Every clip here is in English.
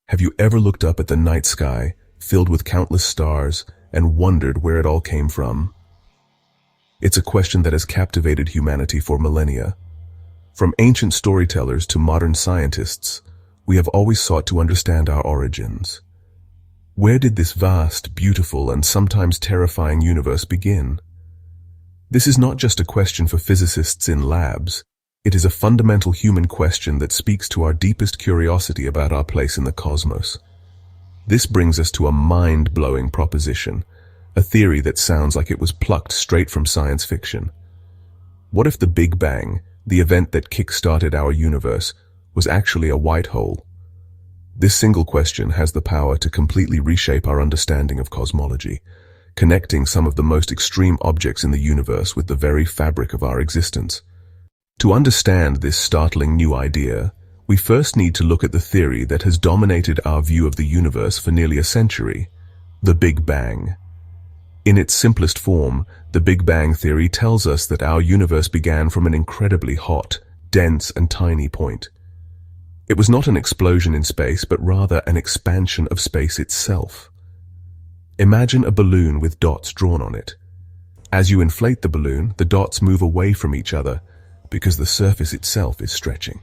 Have you ever looked up at the night sky, filled with countless stars, and wondered where it all came from? It's a question that has captivated humanity for millennia. From ancient storytellers to modern scientists, we have always sought to understand our origins. Where did this vast, beautiful, and sometimes terrifying universe begin? This is not just a question for physicists in labs. It is a fundamental human question that speaks to our deepest curiosity about our place in the cosmos. This brings us to a mind-blowing proposition, a theory that sounds like it was plucked straight from science fiction. What if the Big Bang, the event that kick-started our universe, was actually a white hole? This single question has the power to completely reshape our understanding of cosmology, connecting some of the most extreme objects in the universe with the very fabric of our existence. To understand this startling new idea, we first need to look at the theory that has dominated our view of the universe for nearly a century, the Big Bang. In its simplest form, the Big Bang theory tells us that our universe began from an incredibly hot, dense, and tiny point. It was not an explosion in space, but rather an expansion of space itself. Imagine a balloon with dots drawn on it. As you inflate the balloon, the dots move away from each other because the surface itself is stretching.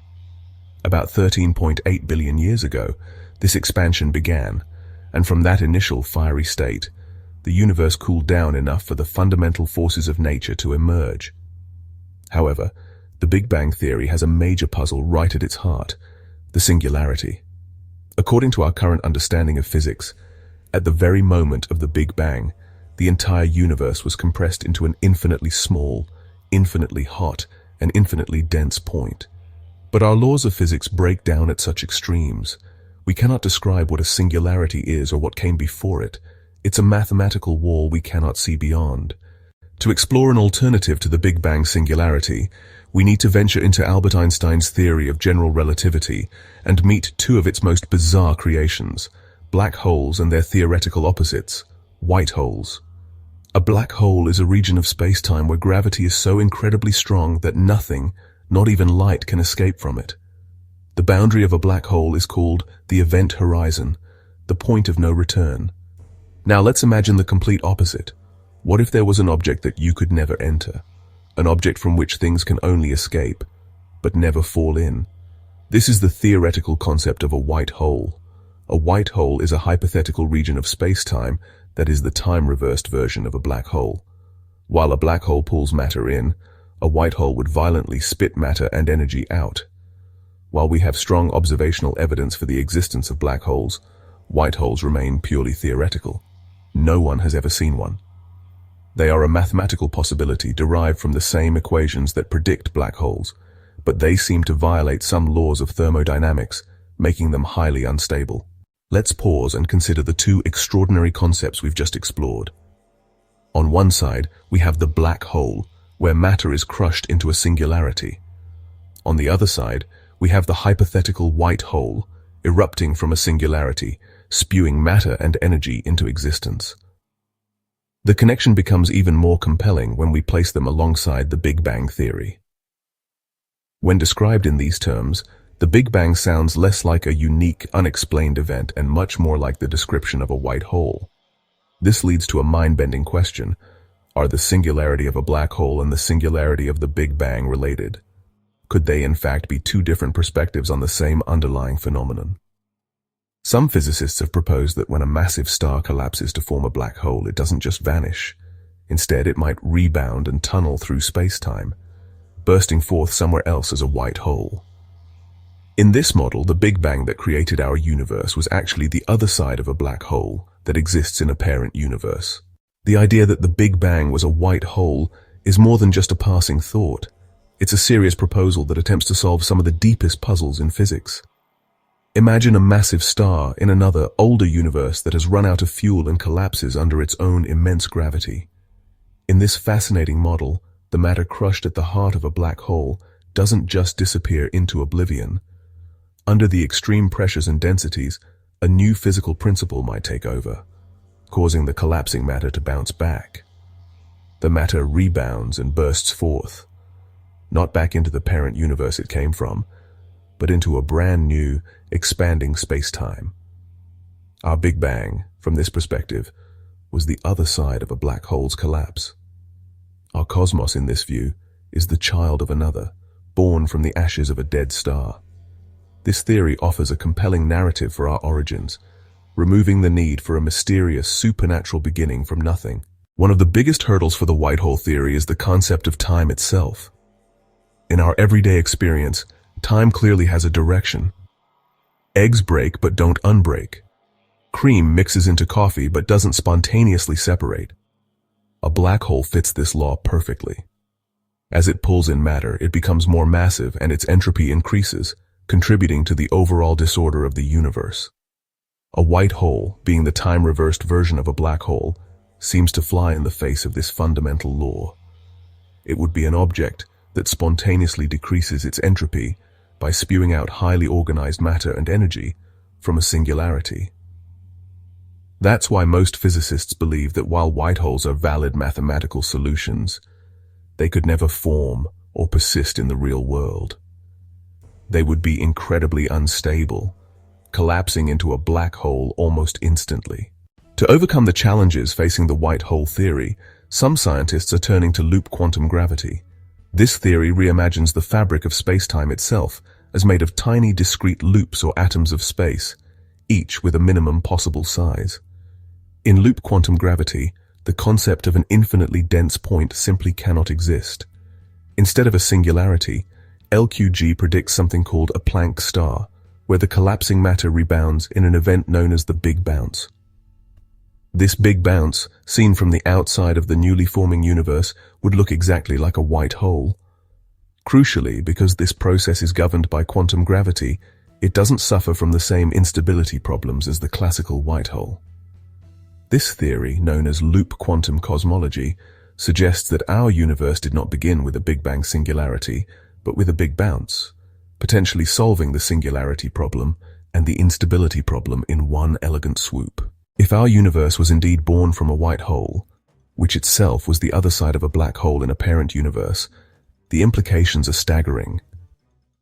About 13.8 billion years ago, this expansion began, and from that initial fiery state, the universe cooled down enough for the fundamental forces of nature to emerge. However, the Big Bang theory has a major puzzle right at its heart, the singularity. According to our current understanding of physics, at the very moment of the Big Bang, the entire universe was compressed into an infinitely small, infinitely hot, and infinitely dense point. But our laws of physics break down at such extremes. We cannot describe what a singularity is or what came before it. It's a mathematical wall we cannot see beyond. To explore an alternative to the Big Bang singularity, we need to venture into Albert Einstein's theory of general relativity and meet two of its most bizarre creations, black holes and their theoretical opposites, white holes. A black hole is a region of space-time where gravity is so incredibly strong that nothing, not even light, can escape from it. The boundary of a black hole is called the event horizon, the point of no return. Now let's imagine the complete opposite. What if there was an object that you could never enter? An object from which things can only escape, but never fall in. This is the theoretical concept of a white hole. A white hole is a hypothetical region of space-time that is the time-reversed version of a black hole. While a black hole pulls matter in, a white hole would violently spit matter and energy out. While we have strong observational evidence for the existence of black holes, white holes remain purely theoretical. No one has ever seen one. They are a mathematical possibility derived from the same equations that predict black holes, but they seem to violate some laws of thermodynamics, making them highly unstable. Let's pause and consider the two extraordinary concepts we've just explored. On one side, we have the black hole, where matter is crushed into a singularity. On the other side, we have the hypothetical white hole, erupting from a singularity, spewing matter and energy into existence. The connection becomes even more compelling when we place them alongside the Big Bang theory. When described in these terms, the Big Bang sounds less like a unique, unexplained event and much more like the description of a white hole. This leads to a mind-bending question. Are the singularity of a black hole and the singularity of the Big Bang related? Could they in fact be two different perspectives on the same underlying phenomenon? Some physicists have proposed that when a massive star collapses to form a black hole, it doesn't just vanish. Instead, it might rebound and tunnel through space-time, bursting forth somewhere else as a white hole. In this model, the Big Bang that created our universe was actually the other side of a black hole that exists in a parent universe. The idea that the Big Bang was a white hole is more than just a passing thought. It's a serious proposal that attempts to solve some of the deepest puzzles in physics. Imagine a massive star in another, older universe that has run out of fuel and collapses under its own immense gravity. In this fascinating model, the matter crushed at the heart of a black hole doesn't just disappear into oblivion. Under the extreme pressures and densities, a new physical principle might take over, causing the collapsing matter to bounce back. The matter rebounds and bursts forth, not back into the parent universe it came from, but into a brand new, expanding space-time. Our Big Bang, from this perspective, was the other side of a black hole's collapse. Our cosmos, in this view, is the child of another, born from the ashes of a dead star. This theory offers a compelling narrative for our origins, removing the need for a mysterious, supernatural beginning from nothing. One of the biggest hurdles for the white hole theory is the concept of time itself. In our everyday experience, time clearly has a direction. Eggs break but don't unbreak. Cream mixes into coffee but doesn't spontaneously separate. A black hole fits this law perfectly. As it pulls in matter, it becomes more massive and its entropy increases, contributing to the overall disorder of the universe. A white hole, being the time-reversed version of a black hole, seems to fly in the face of this fundamental law. It would be an object that spontaneously decreases its entropy by spewing out highly organized matter and energy from a singularity. That's why most physicists believe that while white holes are valid mathematical solutions, they could never form or persist in the real world. They would be incredibly unstable, collapsing into a black hole almost instantly. To overcome the challenges facing the white hole theory, some scientists are turning to loop quantum gravity. This theory reimagines the fabric of space-time itself as made of tiny discrete loops or atoms of space, each with a minimum possible size. In loop quantum gravity, the concept of an infinitely dense point simply cannot exist. Instead of a singularity, LQG predicts something called a Planck star, where the collapsing matter rebounds in an event known as the Big Bounce. This Big Bounce, seen from the outside of the newly forming universe, would look exactly like a white hole. Crucially, because this process is governed by quantum gravity, it doesn't suffer from the same instability problems as the classical white hole. This theory, known as loop quantum cosmology, suggests that our universe did not begin with a Big Bang singularity, but with a Big Bounce, potentially solving the singularity problem and the instability problem in one elegant swoop. If our universe was indeed born from a white hole, which itself was the other side of a black hole in a parent universe, the implications are staggering.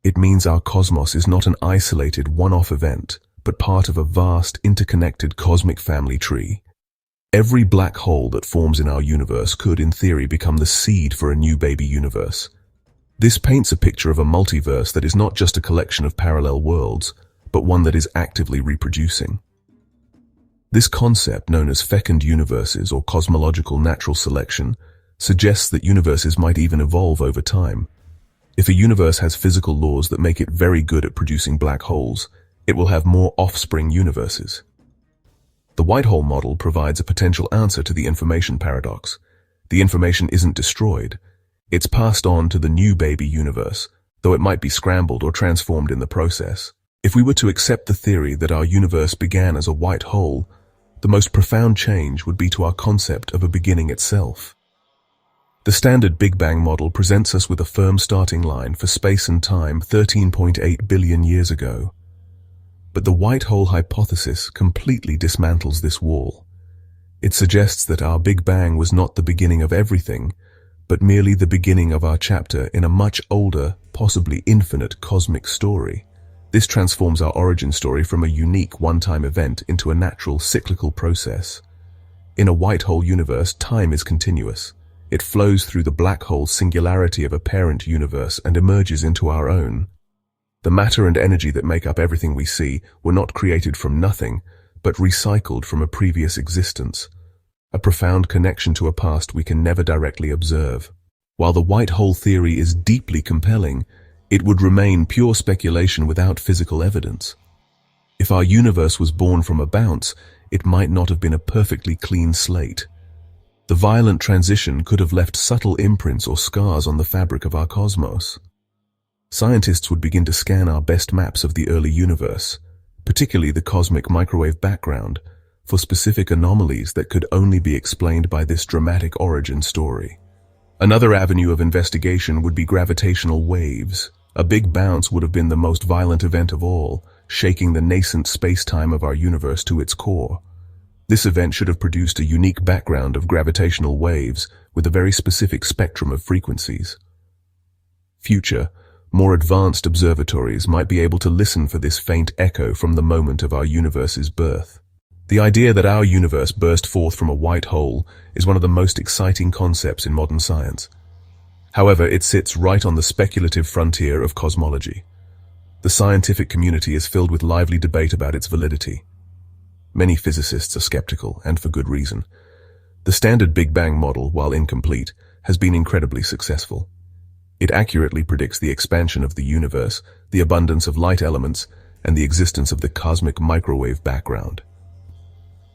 It means our cosmos is not an isolated one-off event, but part of a vast, interconnected cosmic family tree. Every black hole that forms in our universe could, in theory, become the seed for a new baby universe. This paints a picture of a multiverse that is not just a collection of parallel worlds, but one that is actively reproducing. This concept, known as fecund universes or cosmological natural selection, suggests that universes might even evolve over time. If a universe has physical laws that make it very good at producing black holes, it will have more offspring universes. The white hole model provides a potential answer to the information paradox. The information isn't destroyed. It's passed on to the new baby universe, though it might be scrambled or transformed in the process. If we were to accept the theory that our universe began as a white hole, the most profound change would be to our concept of a beginning itself. The standard Big Bang model presents us with a firm starting line for space and time 13.8 billion years ago. But the white hole hypothesis completely dismantles this wall. It suggests that our Big Bang was not the beginning of everything, but merely the beginning of our chapter in a much older, possibly infinite cosmic story. This transforms our origin story from a unique one-time event into a natural cyclical process. In a white hole universe, time is continuous. It flows through the black hole singularity of a parent universe and emerges into our own. The matter and energy that make up everything we see were not created from nothing, but recycled from a previous existence, a profound connection to a past we can never directly observe. While the white hole theory is deeply compelling, it would remain pure speculation without physical evidence. If our universe was born from a bounce, it might not have been a perfectly clean slate. The violent transition could have left subtle imprints or scars on the fabric of our cosmos. Scientists would begin to scan our best maps of the early universe, particularly the cosmic microwave background, for specific anomalies that could only be explained by this dramatic origin story. Another avenue of investigation would be gravitational waves. A big bounce would have been the most violent event of all, shaking the nascent space-time of our universe to its core. This event should have produced a unique background of gravitational waves with a very specific spectrum of frequencies. Future, more advanced observatories might be able to listen for this faint echo from the moment of our universe's birth. The idea that our universe burst forth from a white hole is one of the most exciting concepts in modern science. However, it sits right on the speculative frontier of cosmology. The scientific community is filled with lively debate about its validity. Many physicists are skeptical, and for good reason. The standard Big Bang model, while incomplete, has been incredibly successful. It accurately predicts the expansion of the universe, the abundance of light elements, and the existence of the cosmic microwave background.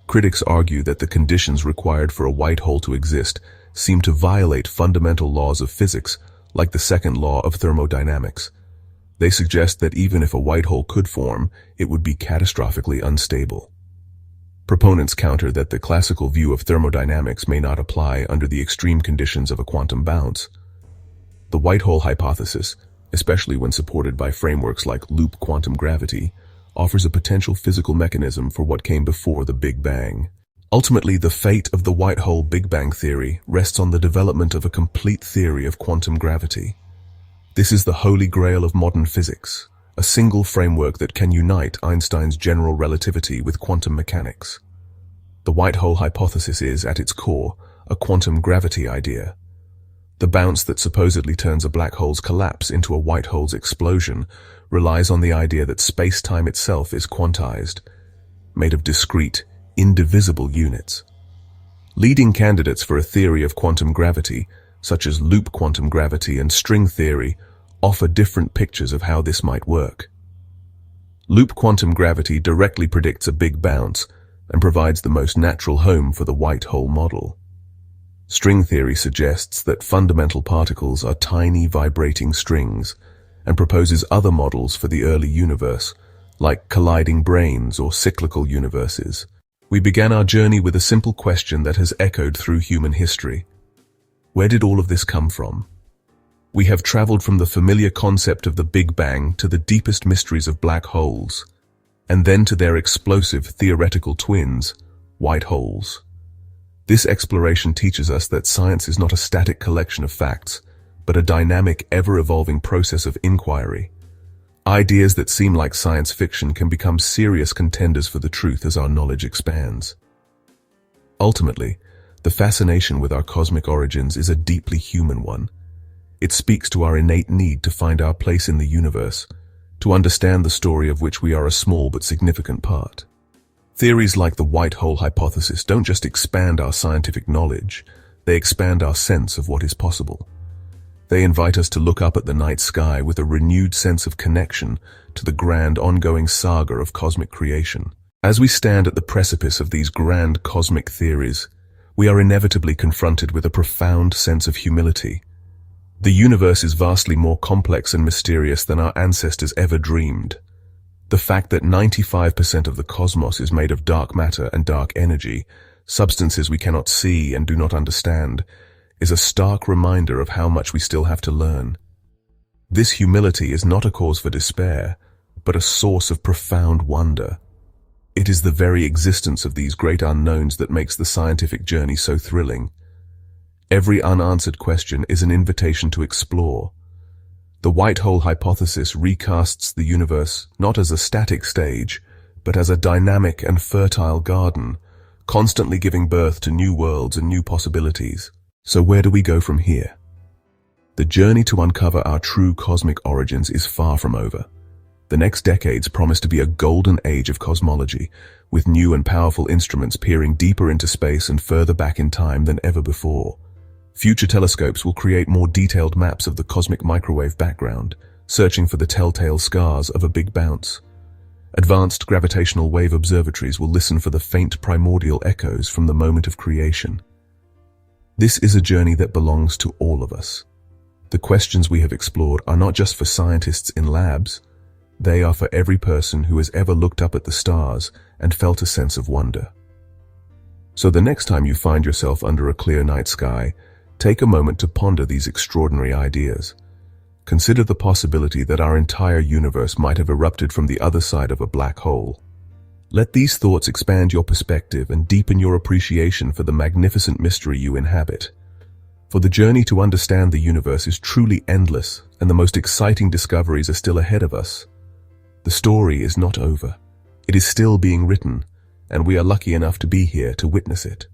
Critics argue that the conditions required for a white hole to exist seem to violate fundamental laws of physics, like the second law of thermodynamics. They suggest that even if a white hole could form, it would be catastrophically unstable. Proponents counter that the classical view of thermodynamics may not apply under the extreme conditions of a quantum bounce. The white hole hypothesis, especially when supported by frameworks like loop quantum gravity, offers a potential physical mechanism for what came before the Big Bang. Ultimately, the fate of the white hole Big Bang theory rests on the development of a complete theory of quantum gravity. This is the holy grail of modern physics, a single framework that can unite Einstein's general relativity with quantum mechanics. The white hole hypothesis is, at its core, a quantum gravity idea. The bounce that supposedly turns a black hole's collapse into a white hole's explosion relies on the idea that space-time itself is quantized, made of discrete, indivisible units. Leading candidates for a theory of quantum gravity, such as loop quantum gravity and string theory, offer different pictures of how this might work. Loop quantum gravity directly predicts a big bounce and provides the most natural home for the white hole model. String theory suggests that fundamental particles are tiny vibrating strings and proposes other models for the early universe, like colliding brains or cyclical universes. We began our journey with a simple question that has echoed through human history. Where did all of this come from? We have traveled from the familiar concept of the Big Bang to the deepest mysteries of black holes, and then to their explosive theoretical twins, white holes. This exploration teaches us that science is not a static collection of facts, but a dynamic, ever-evolving process of inquiry. Ideas that seem like science fiction can become serious contenders for the truth as our knowledge expands. Ultimately, the fascination with our cosmic origins is a deeply human one. It speaks to our innate need to find our place in the universe, to understand the story of which we are a small but significant part. Theories like the white hole hypothesis don't just expand our scientific knowledge, they expand our sense of what is possible. They invite us to look up at the night sky with a renewed sense of connection to the grand ongoing saga of cosmic creation. As we stand at the precipice of these grand cosmic theories, we are inevitably confronted with a profound sense of humility. The universe is vastly more complex and mysterious than our ancestors ever dreamed. The fact that 95% of the cosmos is made of dark matter and dark energy, substances we cannot see and do not understand, is a stark reminder of how much we still have to learn. This humility is not a cause for despair, but a source of profound wonder. It is the very existence of these great unknowns that makes the scientific journey so thrilling. Every unanswered question is an invitation to explore. The white hole hypothesis recasts the universe not as a static stage, but as a dynamic and fertile garden, constantly giving birth to new worlds and new possibilities. So where do we go from here? The journey to uncover our true cosmic origins is far from over. The next decades promise to be a golden age of cosmology, with new and powerful instruments peering deeper into space and further back in time than ever before. Future telescopes will create more detailed maps of the cosmic microwave background, searching for the telltale scars of a big bounce. Advanced gravitational wave observatories will listen for the faint primordial echoes from the moment of creation. This is a journey that belongs to all of us. The questions we have explored are not just for scientists in labs. They are for every person who has ever looked up at the stars and felt a sense of wonder. So the next time you find yourself under a clear night sky, take a moment to ponder these extraordinary ideas. Consider the possibility that our entire universe might have erupted from the other side of a black hole. Let these thoughts expand your perspective and deepen your appreciation for the magnificent mystery you inhabit. For the journey to understand the universe is truly endless, and the most exciting discoveries are still ahead of us. The story is not over. It is still being written, and we are lucky enough to be here to witness it.